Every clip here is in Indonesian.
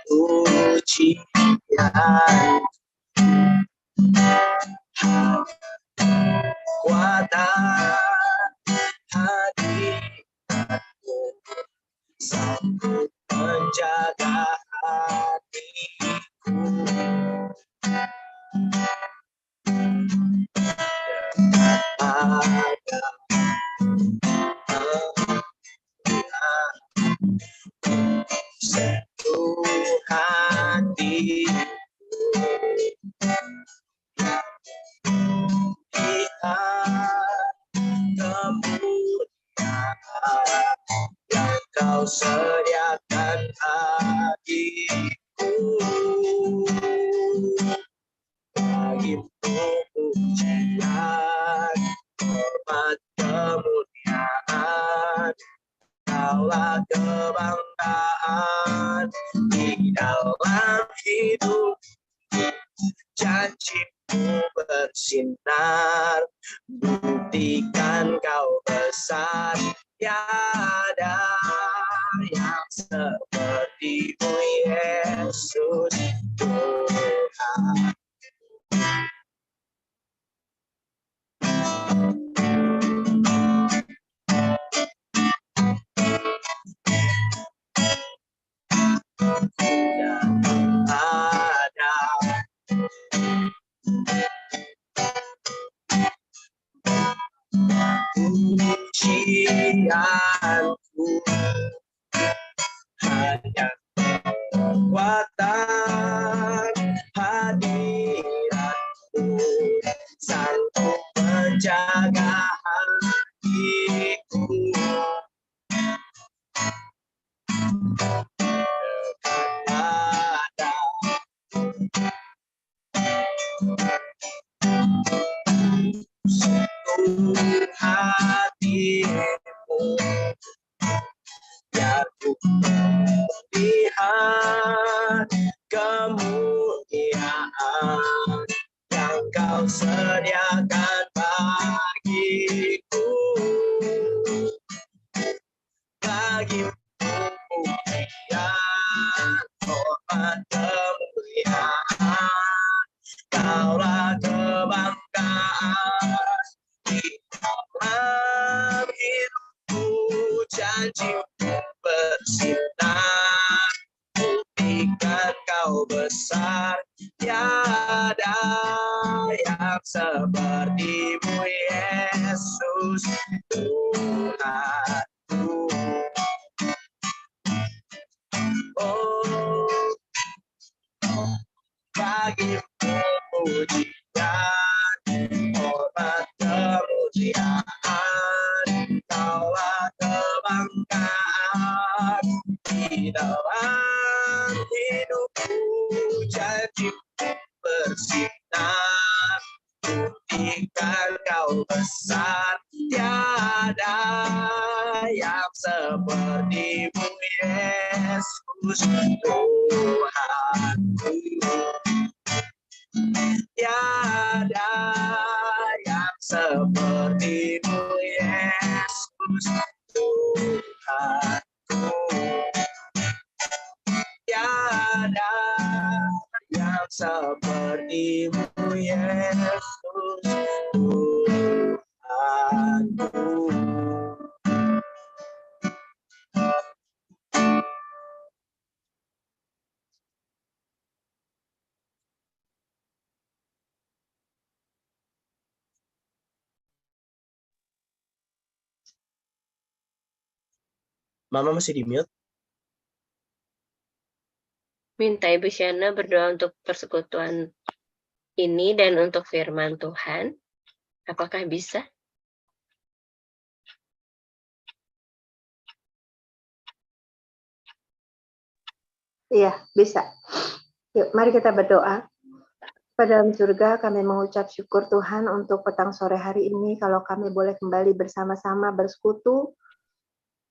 Pujian kuatan hadiratmu sanggup menjaga hatiku. Ada sentuh hatiku, lihat kemuliaan yang kau sediakan bagiku. Bagimu pujian, hormat, kemuliaan, kaulah kebanggaan di dalam hidup. Janjimu bersinar, buktikan kau besar, tiada yang seperti-Mu Yesus Tuhan. Pujianku hanya kekuatan hadiratmu sanggup menjaga hatiku. Ada sentuh hatimu, biar ku lihat kemuliaan yang kau sediakan bagiku. Bagimu pujian, hormat, kemuliaan, kaulah kebanggaan di dalam hidupku. Janjimu bersinar, buktikan kau besar, tiada yang seperti-Mu Yesus Tuhanku. Oh, bagimu pujian, hormat, kemuliaan, kaulah kebanggaan di dalam hidupku. Janjimu bersinar, buktikan kau besar, tiada yang seperti-Mu Yesus Tuhanku. Tiada yang seperti-Mu Yesus Tuhanku. Tiada yang seperti-Mu Yesus Tuhanku. Mama masih di mute. Minta Ibu Shana berdoa untuk persekutuan ini dan untuk firman Tuhan. Apakah bisa? Iya, bisa. Yuk, mari kita berdoa. Pada dalam surga, kami mengucap syukur Tuhan untuk petang sore hari ini, kalau kami boleh kembali bersama-sama bersekutu.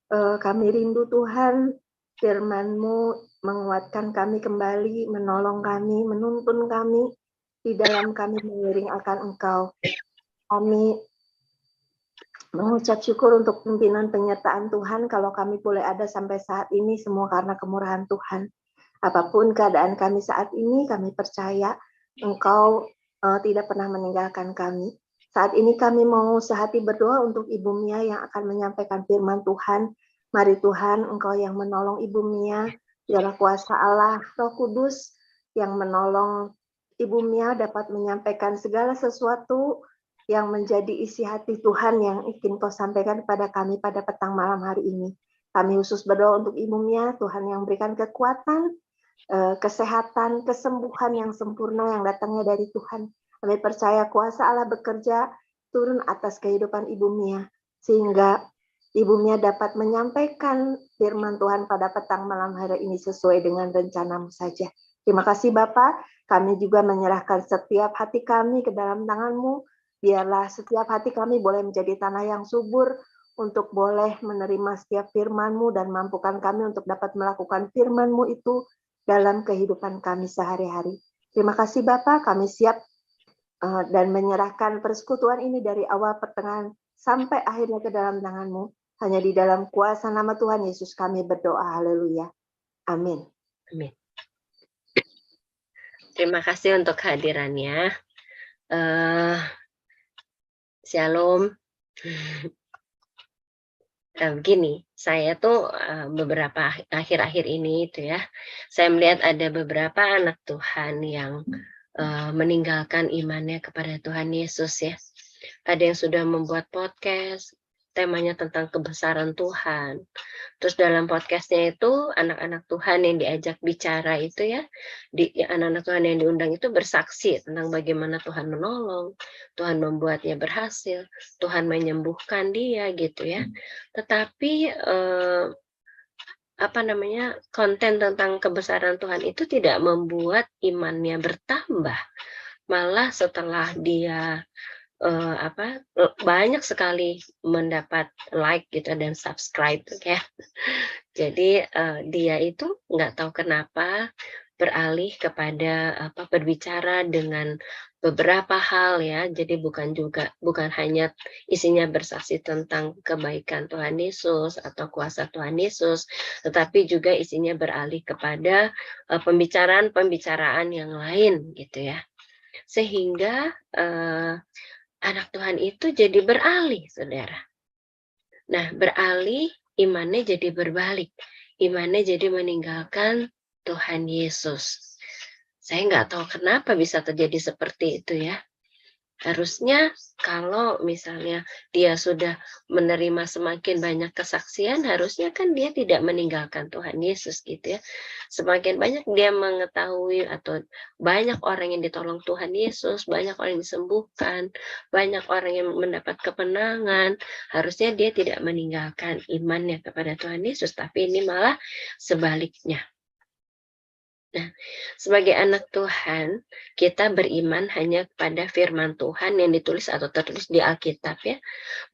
Kami rindu Tuhan, firman-Mu menguatkan kami kembali, menolong kami, menuntun kami, di dalam kami mengiring akan Engkau. Kami mengucap syukur untuk pimpinan penyertaan Tuhan kalau kami boleh ada sampai saat ini semua karena kemurahan Tuhan. Apapun keadaan kami saat ini, kami percaya Engkau tidak pernah meninggalkan kami. Saat ini kami mau sehati berdoa untuk Ibu Mia yang akan menyampaikan firman Tuhan. Mari Tuhan, Engkau yang menolong Ibu Mia, biarlah kuasa Allah, Roh Kudus yang menolong Ibu Mia dapat menyampaikan segala sesuatu yang menjadi isi hati Tuhan yang ingin Kau sampaikan kepada kami pada petang malam hari ini. Kami khusus berdoa untuk Ibu Mia, Tuhan yang berikan kekuatan, kesehatan, kesembuhan yang sempurna yang datangnya dari Tuhan. Kami percaya kuasa Allah bekerja turun atas kehidupan Ibu Mia, sehingga Ibu Mia dapat menyampaikan firman Tuhan pada petang malam hari ini sesuai dengan rencana-Mu saja. Terima kasih Bapak, kami juga menyerahkan setiap hati kami ke dalam tangan-Mu. Biarlah setiap hati kami boleh menjadi tanah yang subur untuk boleh menerima setiap firman-Mu dan mampukan kami untuk dapat melakukan firman-Mu itu dalam kehidupan kami sehari-hari. Terima kasih Bapak, kami siap dan menyerahkan persekutuan ini dari awal pertengahan sampai akhirnya ke dalam tangan-Mu. Hanya di dalam kuasa nama Tuhan Yesus kami berdoa. Haleluya. Amin. Amin. Terima kasih untuk kehadirannya. Shalom. Begini, saya tuh beberapa akhir-akhir ini itu ya, saya melihat ada beberapa anak Tuhan yang meninggalkan imannya kepada Tuhan Yesus ya. Ada yang sudah membuat podcast, temanya tentang kebesaran Tuhan. Terus dalam podcastnya itu anak-anak Tuhan yang diajak bicara itu ya, anak-anak Tuhan yang diundang itu bersaksi tentang bagaimana Tuhan menolong, Tuhan membuatnya berhasil, Tuhan menyembuhkan dia gitu ya. Tetapi konten tentang kebesaran Tuhan itu tidak membuat imannya bertambah. Malah setelah dia banyak sekali mendapat like gitu dan subscribe ya. Jadi dia itu nggak tahu kenapa beralih kepada berbicara dengan beberapa hal ya. Jadi bukan hanya isinya bersaksi tentang kebaikan Tuhan Yesus atau kuasa Tuhan Yesus, tetapi juga isinya beralih kepada pembicaraan-pembicaraan yang lain gitu ya. Sehingga anak Tuhan itu jadi beralih, saudara. Nah, beralih, imannya jadi berbalik. Imannya jadi meninggalkan Tuhan Yesus. Saya nggak tahu kenapa bisa terjadi seperti itu ya. Harusnya kalau misalnya dia sudah menerima semakin banyak kesaksian, harusnya kan dia tidak meninggalkan Tuhan Yesus gitu ya. Semakin banyak dia mengetahui atau banyak orang yang ditolong Tuhan Yesus, banyak orang yang disembuhkan, banyak orang yang mendapat kemenangan, harusnya dia tidak meninggalkan imannya kepada Tuhan Yesus, tapi ini malah sebaliknya. Nah, sebagai anak Tuhan, kita beriman hanya kepada firman Tuhan yang ditulis atau tertulis di Alkitab ya,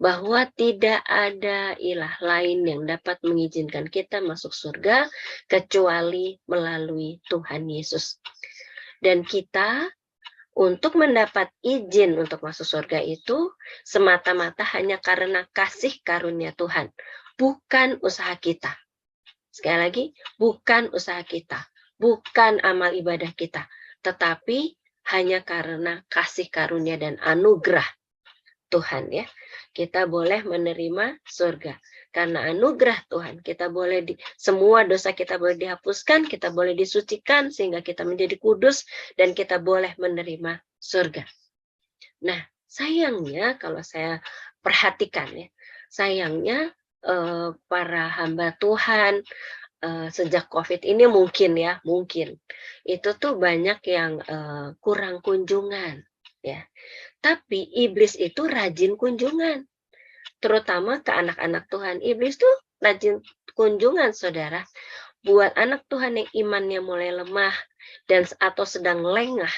bahwa tidak ada ilah lain yang dapat mengizinkan kita masuk surga kecuali melalui Tuhan Yesus. Dan kita untuk mendapat izin untuk masuk surga itu semata-mata hanya karena kasih karunia Tuhan, bukan usaha kita. Sekali lagi, bukan usaha kita. Bukan amal ibadah kita, tetapi hanya karena kasih karunia dan anugerah Tuhan ya. Kita boleh menerima surga. Karena anugerah Tuhan, kita boleh semua dosa kita boleh dihapuskan, kita boleh disucikan sehingga kita menjadi kudus dan kita boleh menerima surga. Nah, sayangnya kalau saya perhatikan ya, sayangnya para hamba Tuhan sejak COVID ini mungkin itu tuh banyak yang kurang kunjungan ya. Tapi iblis itu rajin kunjungan, terutama ke anak-anak Tuhan. Iblis tuh rajin kunjungan, saudara. Buat anak Tuhan yang imannya mulai lemah dan atau sedang lengah,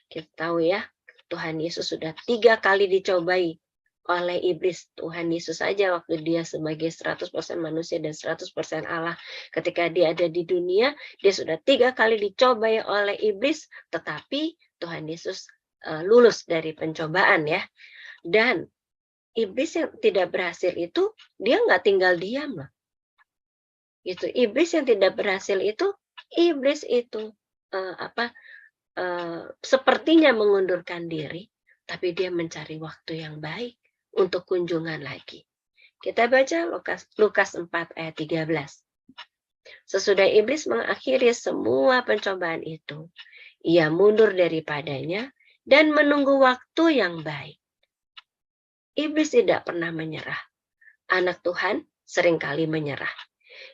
kita tahu ya, Tuhan Yesus sudah 3 kali dicobai oleh iblis. Tuhan Yesus saja waktu dia sebagai 100% manusia dan 100% Allah, ketika dia ada di dunia, dia sudah 3 kali dicobai oleh iblis, tetapi Tuhan Yesus lulus dari pencobaan ya. Dan iblis yang tidak berhasil itu, dia nggak tinggal diam loh. Gitu. Iblis yang tidak berhasil itu, iblis itu sepertinya mengundurkan diri, tapi dia mencari waktu yang baik untuk kunjungan lagi. Kita baca Lukas 4 ayat 13. Sesudah iblis mengakhiri semua pencobaan itu, ia mundur daripadanya dan menunggu waktu yang baik. Iblis tidak pernah menyerah. Anak Tuhan seringkali menyerah.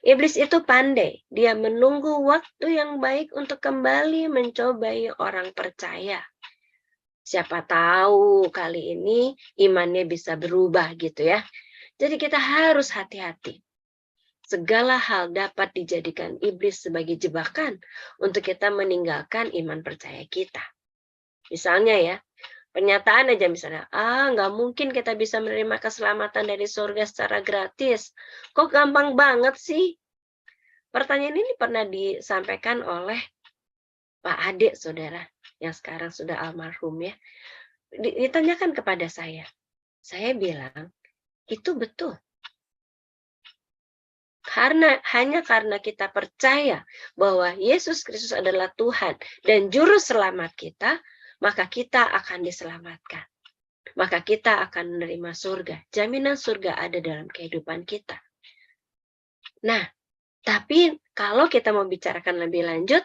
Iblis itu pandai. Dia menunggu waktu yang baik untuk kembali mencobai orang percaya. Siapa tahu kali ini imannya bisa berubah gitu ya. Jadi kita harus hati-hati. Segala hal dapat dijadikan iblis sebagai jebakan untuk kita meninggalkan iman percaya kita. Misalnya ya, pernyataan aja misalnya, nggak mungkin kita bisa menerima keselamatan dari surga secara gratis. Kok gampang banget sih? Pertanyaan ini pernah disampaikan oleh Pak Ade, saudara, yang sekarang sudah almarhum ya. Ditanyakan kepada saya. Saya bilang, itu betul. Hanya karena kita percaya bahwa Yesus Kristus adalah Tuhan dan Juru Selamat kita, maka kita akan diselamatkan. Maka kita akan menerima surga. Jaminan surga ada dalam kehidupan kita. Nah, tapi kalau kita mau bicarakan lebih lanjut,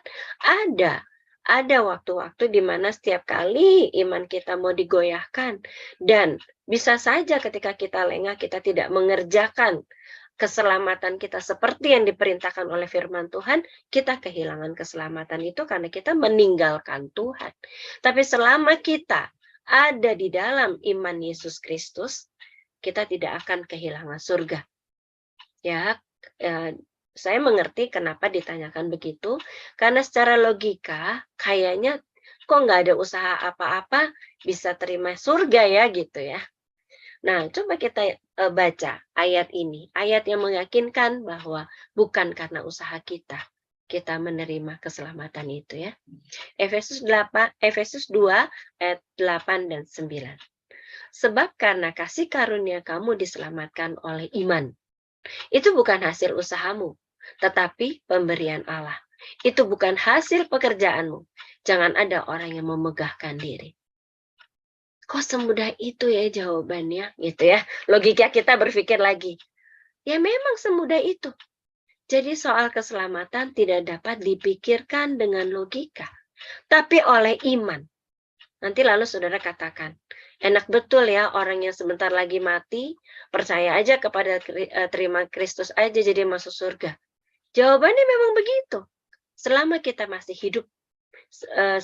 ada waktu-waktu di mana setiap kali iman kita mau digoyahkan. Dan bisa saja ketika kita lengah, kita tidak mengerjakan keselamatan kita seperti yang diperintahkan oleh firman Tuhan, kita kehilangan keselamatan itu karena kita meninggalkan Tuhan. Tapi selama kita ada di dalam iman Yesus Kristus, kita tidak akan kehilangan surga. Ya, saya mengerti kenapa ditanyakan begitu, karena secara logika kayaknya kok nggak ada usaha apa-apa bisa terima surga ya gitu ya. Nah, coba kita baca ayat ini, ayat yang meyakinkan bahwa bukan karena usaha kita menerima keselamatan itu ya. Efesus 2 ayat 8 dan 9. Sebab karena kasih karunia kamu diselamatkan oleh iman. Itu bukan hasil usahamu, tetapi pemberian Allah. Itu bukan hasil pekerjaanmu. Jangan ada orang yang memegahkan diri. Kok semudah itu ya jawabannya, gitu ya. Logika kita berpikir lagi. Ya memang semudah itu. Jadi soal keselamatan tidak dapat dipikirkan dengan logika, tapi oleh iman. Nanti lalu saudara katakan, enak betul ya orang yang sebentar lagi mati, percaya aja kepada terima Kristus aja jadi masuk surga. Jawabannya memang begitu. Selama kita masih hidup,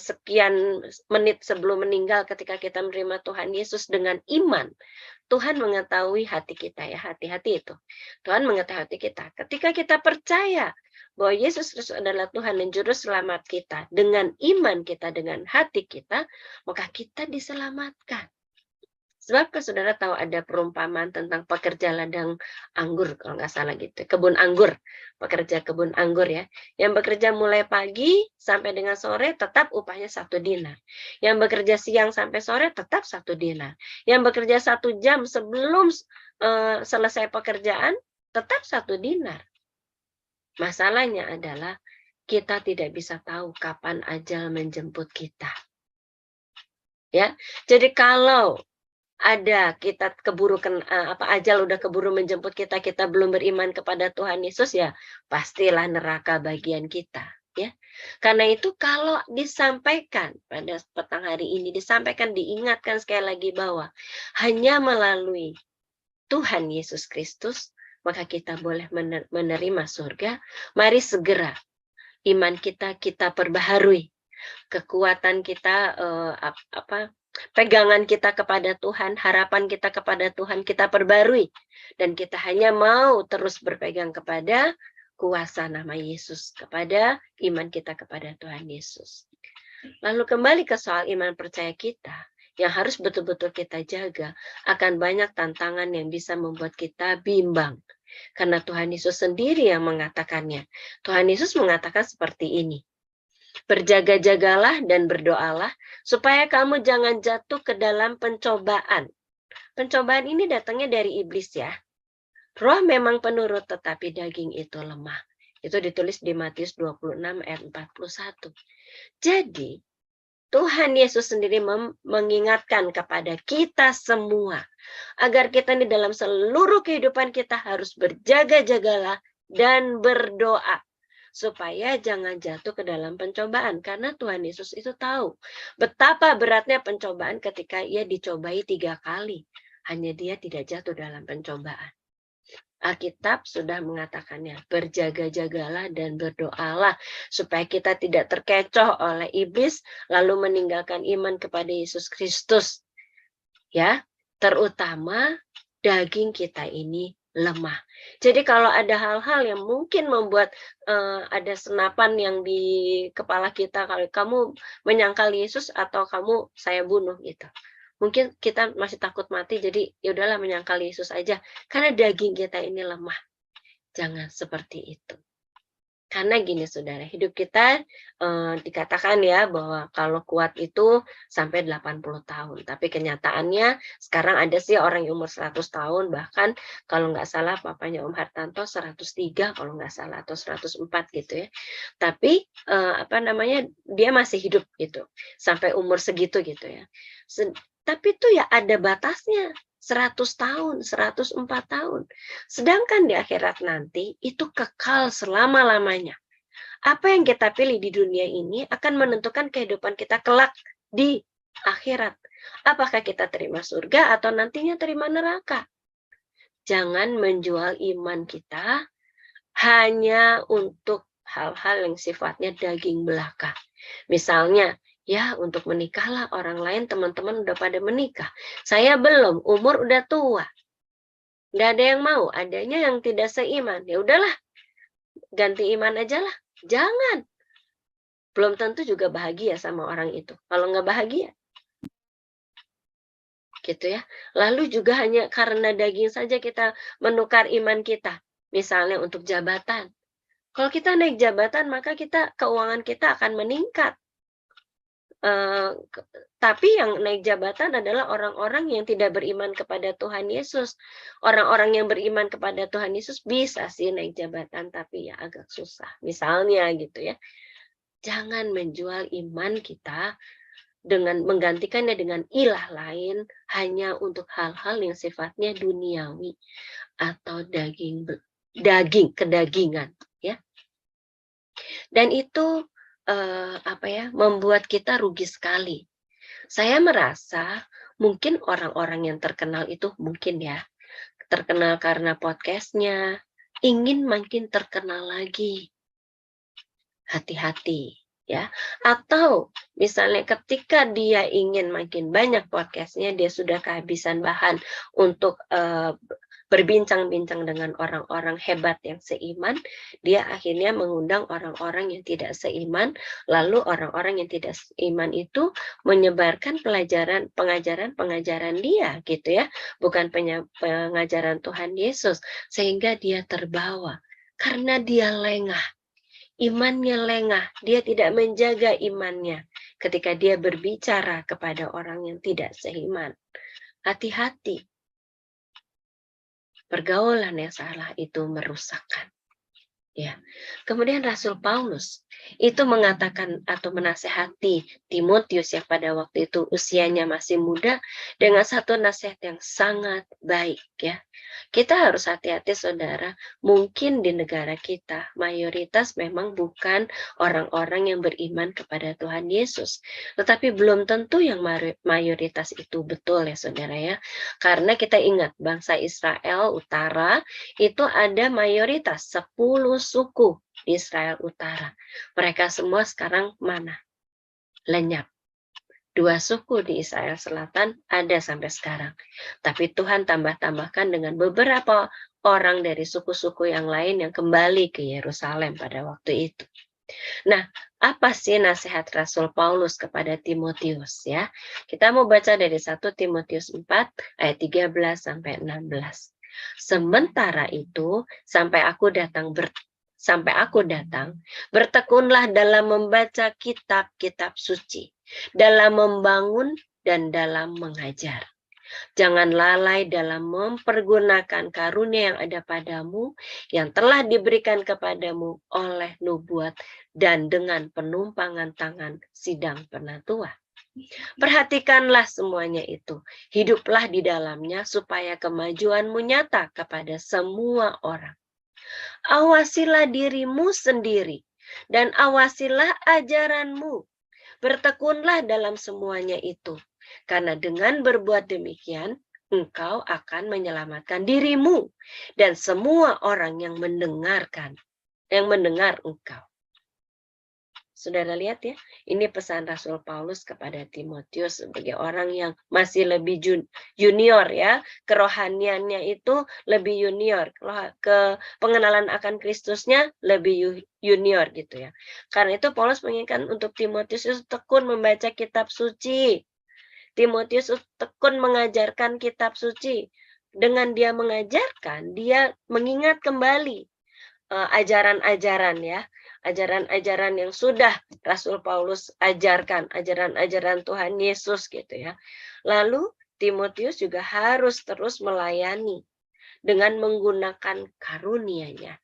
sekian menit sebelum meninggal ketika kita menerima Tuhan Yesus dengan iman, Tuhan mengetahui hati kita ya, hati-hati itu. Tuhan mengetahui hati kita. Ketika kita percaya bahwa Yesus Kristus adalah Tuhan dan Juru Selamat kita, dengan iman kita, dengan hati kita, maka kita diselamatkan. Sebab saudara tahu ada perumpamaan tentang pekerja ladang anggur, kalau nggak salah gitu, kebun anggur, pekerja kebun anggur ya, yang bekerja mulai pagi sampai dengan sore tetap upahnya 1 dinar, yang bekerja siang sampai sore tetap 1 dinar, yang bekerja 1 jam sebelum selesai pekerjaan tetap 1 dinar. Masalahnya adalah kita tidak bisa tahu kapan ajal menjemput kita. Ya, jadi kalau ada kita keburu ajal udah keburu menjemput kita belum beriman kepada Tuhan Yesus, ya pastilah neraka bagian kita ya. Karena itu kalau disampaikan pada petang hari ini, diingatkan sekali lagi bahwa hanya melalui Tuhan Yesus Kristus maka kita boleh menerima surga. Mari segera iman kita perbaharui, kekuatan kita pegangan kita kepada Tuhan, harapan kita kepada Tuhan kita perbarui, dan kita hanya mau terus berpegang kepada kuasa nama Yesus, kepada iman kita kepada Tuhan Yesus. Lalu kembali ke soal iman percaya kita, yang harus betul-betul kita jaga, akan banyak tantangan yang bisa membuat kita bimbang. Karena Tuhan Yesus sendiri yang mengatakannya. Tuhan Yesus mengatakan seperti ini. Berjaga-jagalah dan berdoalah supaya kamu jangan jatuh ke dalam pencobaan. Pencobaan ini datangnya dari iblis ya. Roh memang penurut, tetapi daging itu lemah. Itu ditulis di Matius 26 ayat 41. Jadi, Tuhan Yesus sendiri mengingatkan kepada kita semua agar kita di dalam seluruh kehidupan kita harus berjaga-jagalah dan berdoa supaya jangan jatuh ke dalam pencobaan, karena Tuhan Yesus itu tahu betapa beratnya pencobaan ketika ia dicobai 3 kali, hanya dia tidak jatuh dalam pencobaan. Alkitab sudah mengatakannya, berjaga-jagalah dan berdoalah supaya kita tidak terkecoh oleh iblis lalu meninggalkan iman kepada Yesus Kristus. Ya, terutama daging kita ini lemah. Jadi kalau ada hal-hal yang mungkin membuat ada senapan yang di kepala kita, kalau kamu menyangkal Yesus atau kamu saya bunuh gitu. Mungkin kita masih takut mati, jadi ya udahlah menyangkal Yesus aja. Karena daging kita ini lemah. Jangan seperti itu. Karena gini saudara, hidup kita dikatakan ya bahwa kalau kuat itu sampai 80 tahun. Tapi kenyataannya sekarang ada sih orang yang umur 100 tahun, bahkan kalau nggak salah papanya Om Hartanto 103 kalau nggak salah, atau 104 gitu ya. Tapi dia masih hidup gitu, sampai umur segitu gitu ya. Tapi itu ya ada batasnya, 100 tahun, 104 tahun. Sedangkan di akhirat nanti itu kekal selama-lamanya. Apa yang kita pilih di dunia ini akan menentukan kehidupan kita kelak di akhirat. Apakah kita terima surga atau nantinya terima neraka? Jangan menjual iman kita hanya untuk hal-hal yang sifatnya daging belaka. Misalnya, ya untuk menikahlah, orang lain teman-teman udah pada menikah. Saya belum, umur udah tua. Nggak ada yang mau, adanya yang tidak seiman. Ya udahlah, ganti iman aja lah. Jangan. Belum tentu juga bahagia sama orang itu. Kalau nggak bahagia. Gitu ya. Lalu juga hanya karena daging saja kita menukar iman kita. Misalnya untuk jabatan. Kalau kita naik jabatan, maka keuangan kita akan meningkat. Tapi yang naik jabatan adalah orang-orang yang tidak beriman kepada Tuhan Yesus. Orang-orang yang beriman kepada Tuhan Yesus bisa sih naik jabatan, tapi ya agak susah. Misalnya gitu ya. Jangan menjual iman kita dengan menggantikannya dengan ilah lain hanya untuk hal-hal yang sifatnya duniawi atau kedagingan ya. Dan itu membuat kita rugi sekali. Saya merasa mungkin orang-orang yang terkenal itu mungkin ya terkenal karena podcastnya, ingin makin terkenal lagi. Hati-hati ya. Atau misalnya ketika dia ingin makin banyak podcastnya, dia sudah kehabisan bahan untuk berbincang-bincang dengan orang-orang hebat yang seiman, dia akhirnya mengundang orang-orang yang tidak seiman, lalu orang-orang yang tidak seiman itu menyebarkan pengajaran dia gitu ya, bukan pengajaran Tuhan Yesus, sehingga dia terbawa karena dia lengah. Imannya lengah, dia tidak menjaga imannya ketika dia berbicara kepada orang yang tidak seiman. Hati-hati. Pergaulan yang salah itu merusakkan. Ya. Kemudian Rasul Paulus itu mengatakan atau menasehati Timotius yang pada waktu itu usianya masih muda dengan satu nasihat yang sangat baik ya. Kita harus hati-hati saudara, mungkin di negara kita mayoritas memang bukan orang-orang yang beriman kepada Tuhan Yesus. Tetapi belum tentu yang mayoritas itu betul ya saudara ya. Karena kita ingat bangsa Israel Utara itu ada mayoritas 10 suku di Israel Utara. Mereka semua sekarang mana? Lenyap. 2 suku di Israel Selatan ada sampai sekarang. Tapi Tuhan tambahkan dengan beberapa orang dari suku-suku yang lain yang kembali ke Yerusalem pada waktu itu. Nah, apa sih nasihat Rasul Paulus kepada Timotius ya? Kita mau baca dari 1 Timotius 4 ayat 13 sampai 16. Sementara itu, sampai aku datang, bertekunlah dalam membaca kitab-kitab suci, dalam membangun dan dalam mengajar. Jangan lalai dalam mempergunakan karunia yang ada padamu, yang telah diberikan kepadamu oleh nubuat dan dengan penumpangan tangan sidang penatua. Perhatikanlah semuanya itu. Hiduplah di dalamnya supaya kemajuanmu nyata kepada semua orang. Awasilah dirimu sendiri dan awasilah ajaranmu. Bertekunlah dalam semuanya itu. Karena dengan berbuat demikian, engkau akan menyelamatkan dirimu dan semua orang yang mendengar engkau. Saudara lihat ya, ini pesan Rasul Paulus kepada Timotius sebagai orang yang masih lebih junior ya, kerohaniannya itu lebih junior, ke pengenalan akan Kristusnya lebih junior gitu ya. Karena itu Paulus menginginkan untuk Timotius itu tekun membaca kitab suci. Timotius tekun mengajarkan kitab suci. Dengan dia mengajarkan, dia mengingat kembali ajaran-ajaran ya, ajaran-ajaran yang sudah Rasul Paulus ajarkan, ajaran-ajaran Tuhan Yesus gitu ya. Lalu Timotius juga harus terus melayani dengan menggunakan karunia-Nya.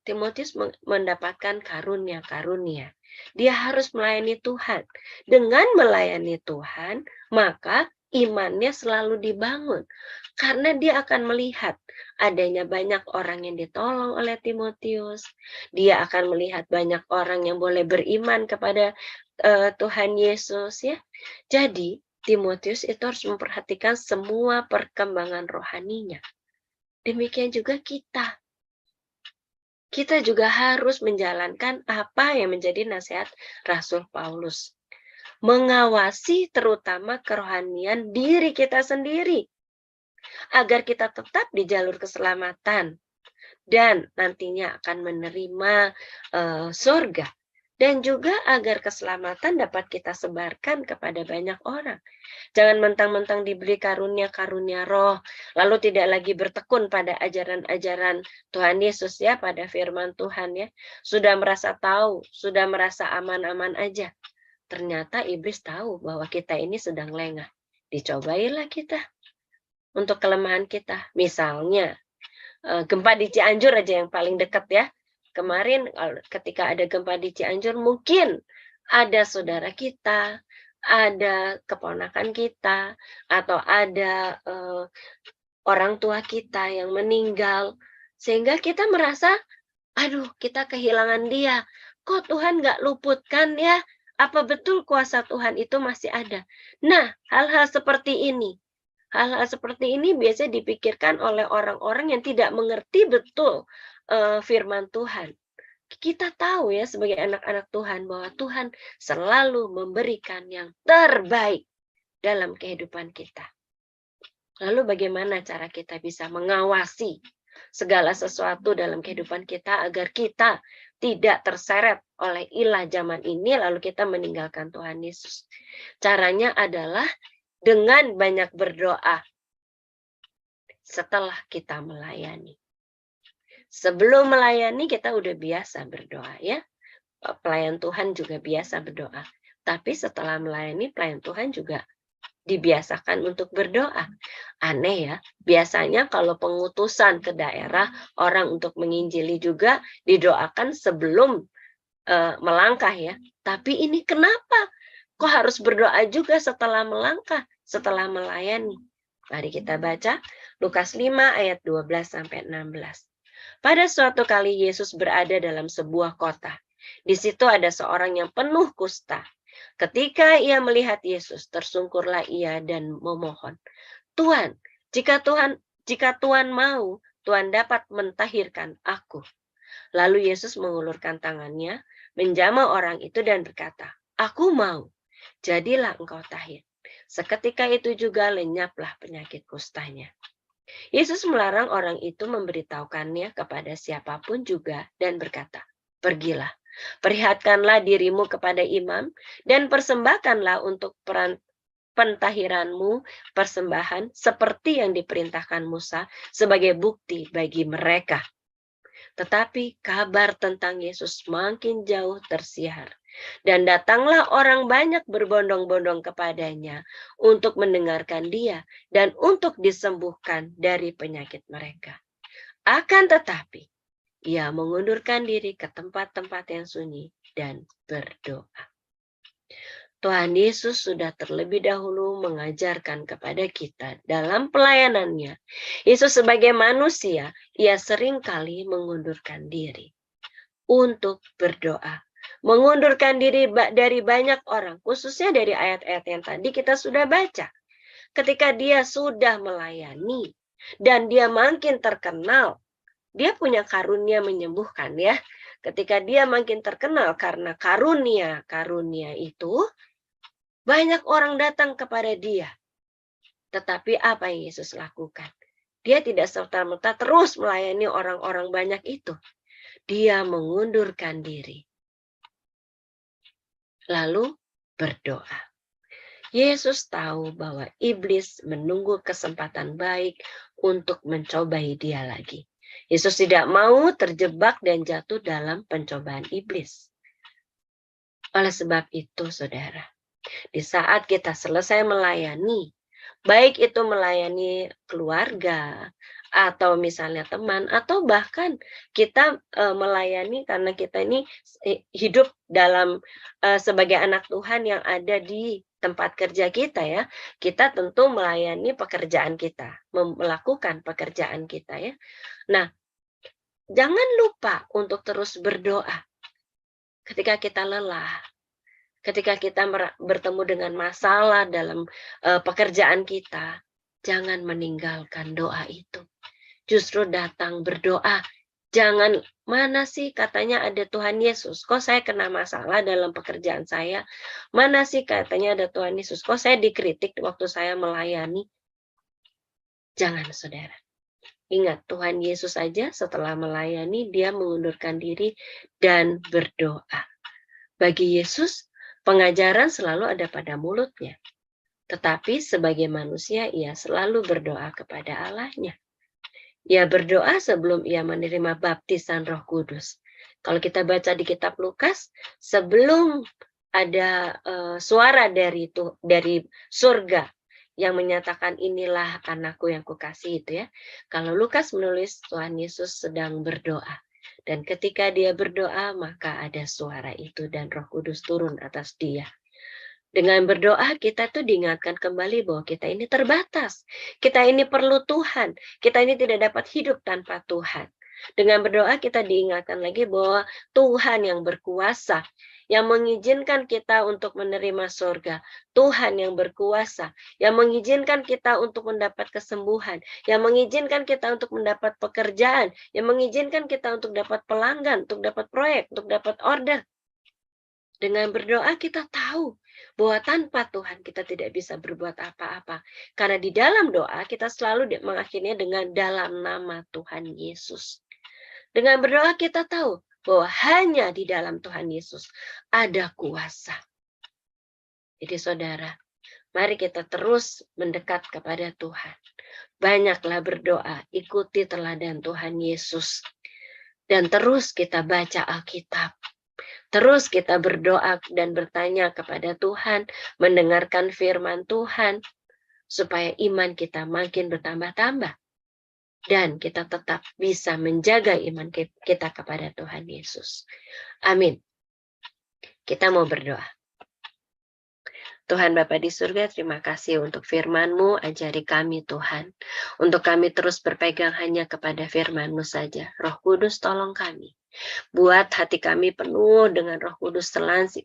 Timotius mendapatkan karunia-karunia. Dia harus melayani Tuhan. Dengan melayani Tuhan, maka imannya selalu dibangun. Karena dia akan melihat adanya banyak orang yang ditolong oleh Timotius. Dia akan melihat banyak orang yang boleh beriman kepada Tuhan Yesus ya. Jadi Timotius itu harus memperhatikan semua perkembangan rohaninya. Demikian juga kita. Kita juga harus menjalankan apa yang menjadi nasihat Rasul Paulus. Mengawasi terutama kerohanian diri kita sendiri. Agar kita tetap di jalur keselamatan. Dan nantinya akan menerima surga. Dan juga agar keselamatan dapat kita sebarkan kepada banyak orang. Jangan mentang-mentang diberi karunia-karunia roh, lalu tidak lagi bertekun pada ajaran-ajaran Tuhan Yesus ya, pada firman Tuhan ya. Sudah merasa tahu, sudah merasa aman-aman aja. Ternyata iblis tahu bahwa kita ini sedang lengah. Dicobailah kita untuk kelemahan kita. Misalnya, gempa di Cianjur aja yang paling dekat ya. Kemarin ketika ada gempa di Cianjur, mungkin ada saudara kita, ada keponakan kita, atau ada orang tua kita yang meninggal. Sehingga kita merasa, aduh kita kehilangan dia. Kok Tuhan nggak luputkan ya? Apa betul kuasa Tuhan itu masih ada? Nah, hal-hal seperti ini. Hal-hal seperti ini biasanya dipikirkan oleh orang-orang yang tidak mengerti betul firman Tuhan. Kita tahu ya sebagai anak-anak Tuhan bahwa Tuhan selalu memberikan yang terbaik dalam kehidupan kita. Lalu bagaimana cara kita bisa mengawasi segala sesuatu dalam kehidupan kita agar kita tidak terseret oleh ilah zaman ini lalu kita meninggalkan Tuhan Yesus. Caranya adalah dengan banyak berdoa setelah kita melayani. Sebelum melayani kita udah biasa berdoa ya. Pelayan Tuhan juga biasa berdoa. Tapi setelah melayani pelayan Tuhan juga dibiasakan untuk berdoa. Aneh ya, biasanya kalau pengutusan ke daerah orang untuk menginjili juga didoakan sebelum melangkah ya. Tapi ini kenapa? Kok harus berdoa juga setelah melangkah, setelah melayani? Mari kita baca Lukas 5 ayat 12-16. Pada suatu kali Yesus berada dalam sebuah kota. Di situ ada seorang yang penuh kusta. Ketika ia melihat Yesus, tersungkurlah ia dan memohon, Tuhan, jika Tuhan mau, Tuhan dapat mentahirkan aku. Lalu Yesus mengulurkan tangannya, menjamah orang itu dan berkata, aku mau, jadilah engkau tahir. Seketika itu juga lenyaplah penyakit kustanya. Yesus melarang orang itu memberitahukannya kepada siapapun juga dan berkata, pergilah, perlihatkanlah dirimu kepada imam dan persembahkanlah untuk pentahiranmu persembahan seperti yang diperintahkan Musa sebagai bukti bagi mereka. Tetapi kabar tentang Yesus makin jauh tersiar. Dan datanglah orang banyak berbondong-bondong kepadanya untuk mendengarkan dia dan untuk disembuhkan dari penyakit mereka. Akan tetapi, ia mengundurkan diri ke tempat-tempat yang sunyi dan berdoa. Tuhan Yesus sudah terlebih dahulu mengajarkan kepada kita dalam pelayanannya. Yesus sebagai manusia, ia seringkali mengundurkan diri untuk berdoa. Mengundurkan diri dari banyak orang, khususnya dari ayat-ayat yang tadi kita sudah baca. Ketika dia sudah melayani dan dia makin terkenal, dia punya karunia menyembuhkan ya. Ketika dia makin terkenal karena karunia itu, banyak orang datang kepada dia. Tetapi apa yang Yesus lakukan? Dia tidak serta-merta terus melayani orang-orang banyak itu. Dia mengundurkan diri. Lalu berdoa. Yesus tahu bahwa iblis menunggu kesempatan baik untuk mencobai dia lagi. Yesus tidak mau terjebak dan jatuh dalam pencobaan iblis. Oleh sebab itu, saudara, di saat kita selesai melayani, baik itu melayani keluarga, atau misalnya teman, atau bahkan kita melayani karena kita ini hidup dalam sebagai anak Tuhan yang ada di tempat kerja kita ya, kita tentu melayani pekerjaan kita, melakukan pekerjaan kita ya. Nah, jangan lupa untuk terus berdoa ketika kita lelah. Ketika kita bertemu dengan masalah dalam pekerjaan kita, jangan meninggalkan doa itu. Justru datang berdoa. Jangan, mana sih katanya ada Tuhan Yesus, kok saya kena masalah dalam pekerjaan saya? Mana sih katanya ada Tuhan Yesus, kok saya dikritik waktu saya melayani? Jangan, saudara. Ingat, Tuhan Yesus saja setelah melayani, dia mengundurkan diri dan berdoa. Bagi Yesus, pengajaran selalu ada pada mulutnya. Tetapi sebagai manusia, ia selalu berdoa kepada Allahnya. Ia berdoa sebelum ia menerima baptisan Roh Kudus. Kalau kita baca di kitab Lukas, sebelum ada suara dari surga yang menyatakan inilah anakku yang kukasih itu ya. Kalau Lukas menulis Tuhan Yesus sedang berdoa. Dan ketika dia berdoa, maka ada suara itu dan Roh Kudus turun atas dia. Dengan berdoa, kita tuh diingatkan kembali bahwa kita ini terbatas. Kita ini perlu Tuhan. Kita ini tidak dapat hidup tanpa Tuhan. Dengan berdoa, kita diingatkan lagi bahwa Tuhan yang berkuasa, yang mengizinkan kita untuk menerima surga. Tuhan yang berkuasa, yang mengizinkan kita untuk mendapat kesembuhan, yang mengizinkan kita untuk mendapat pekerjaan, yang mengizinkan kita untuk dapat pelanggan, untuk dapat proyek, untuk dapat order. Dengan berdoa kita tahu bahwa tanpa Tuhan kita tidak bisa berbuat apa-apa. Karena di dalam doa kita selalu mengakhirinya dengan dalam nama Tuhan Yesus. Dengan berdoa kita tahu bahwa hanya di dalam Tuhan Yesus ada kuasa. Jadi saudara, mari kita terus mendekat kepada Tuhan. Banyaklah berdoa, ikuti teladan Tuhan Yesus. Dan terus kita baca Alkitab. Terus kita berdoa dan bertanya kepada Tuhan, mendengarkan firman Tuhan, supaya iman kita makin bertambah-tambah. Dan kita tetap bisa menjaga iman kita kepada Tuhan Yesus. Amin. Kita mau berdoa. Tuhan Bapa di surga, terima kasih untuk firman-Mu, ajari kami Tuhan. Untuk kami terus berpegang hanya kepada firman-Mu saja. Roh Kudus tolong kami. Buat hati kami penuh dengan Roh Kudus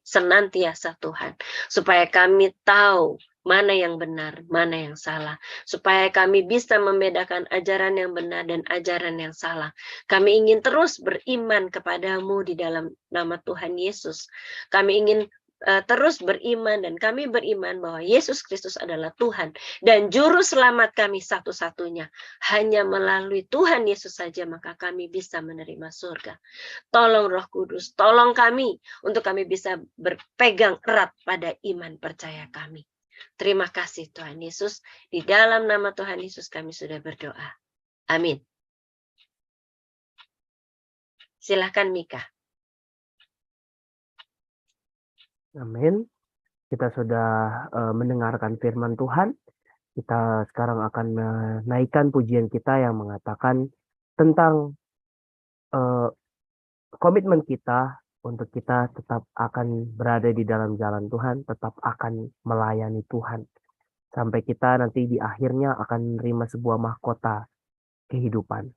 senantiasa Tuhan. Supaya kami tahu mana yang benar, mana yang salah. Supaya kami bisa membedakan ajaran yang benar dan ajaran yang salah. Kami ingin terus beriman kepadamu di dalam nama Tuhan Yesus. Kami ingin terus beriman dan kami beriman bahwa Yesus Kristus adalah Tuhan dan juru selamat kami satu-satunya. Hanya melalui Tuhan Yesus saja maka kami bisa menerima surga. Tolong Roh Kudus, tolong kami untuk kami bisa berpegang erat pada iman percaya kami. Terima kasih Tuhan Yesus. Di dalam nama Tuhan Yesus kami sudah berdoa. Amin. Silahkan Mika. Amin. Kita sudah mendengarkan firman Tuhan. Kita sekarang akan menaikkan pujian kita yang mengatakan tentang komitmen kita untuk kita tetap akan berada di dalam jalan Tuhan, tetap akan melayani Tuhan. Sampai kita nanti di akhirnya akan menerima sebuah mahkota kehidupan.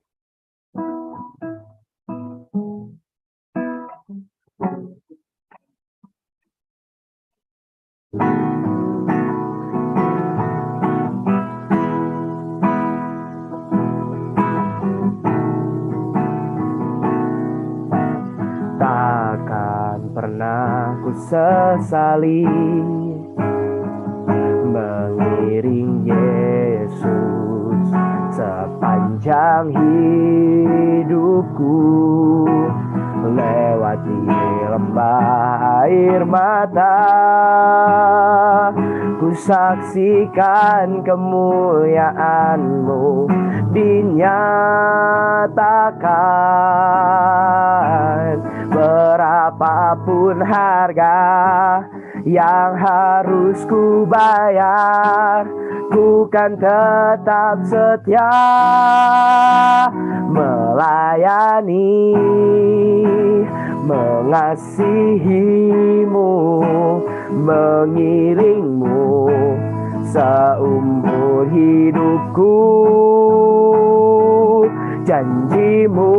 Takkan pernah ku sesali mengiring Yesus sepanjang hidupku, lewati lembah air mata, ku saksikan kemuliaan-Mu dinyatakan. Berapapun harga yang harus ku bayar, ku kan tetap setia melayani, mengasihi-Mu, mengiring-Mu seumur hidupku. Janji-Mu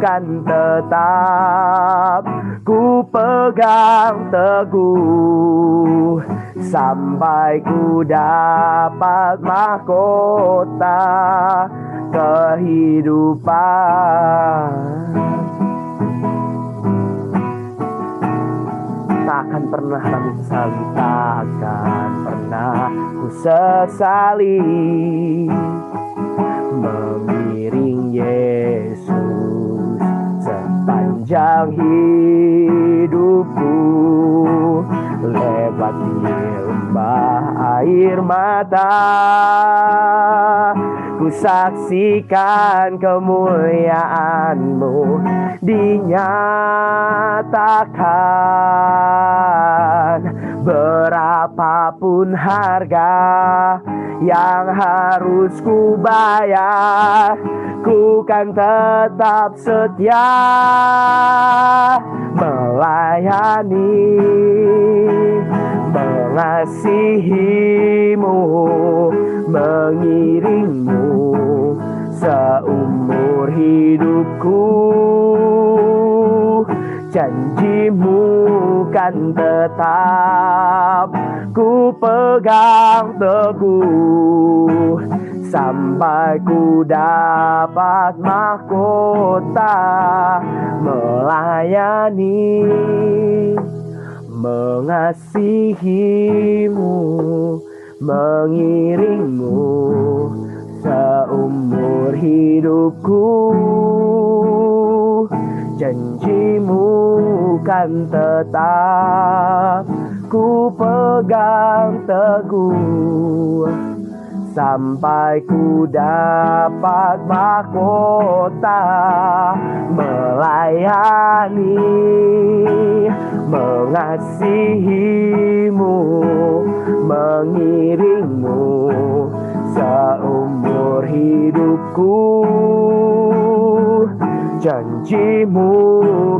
kan tetap ku pegang teguh sampai ku dapat mahkota kehidupan. Takkan pernah kami sesali, takkan pernah ku sesali mengiring Yesus sepanjang hidupku, lewati lembah air mata, ku saksikan kemuliaan-Mu dinyatakan. Berapapun harga yang harus ku bayar, ku kan tetap setia melayani, mengasihi-Mu, mengiring-Mu seumur hidupku. Janji-Mu kan tetap ku pegang teguh sampai ku dapat mahkota melayani, mengasihi-Mu, mengiring-Mu seumur hidupku. Janji-Mu kan tetap ku pegang teguh sampai ku dapat mahkota melayani, mengasihi-Mu, mengiring-Mu seumur hidupku. Janji-Mu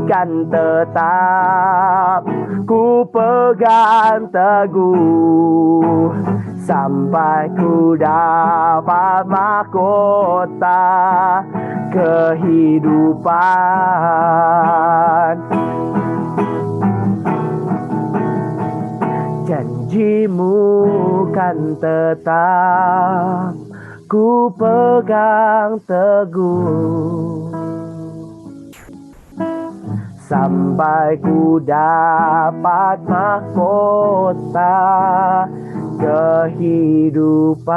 kan tetap ku pegang teguh sampai ku dapat mahkota kehidupan. Janji-Mu kan tetap ku pegang teguh sampai ku dapat mahkota kehidupan.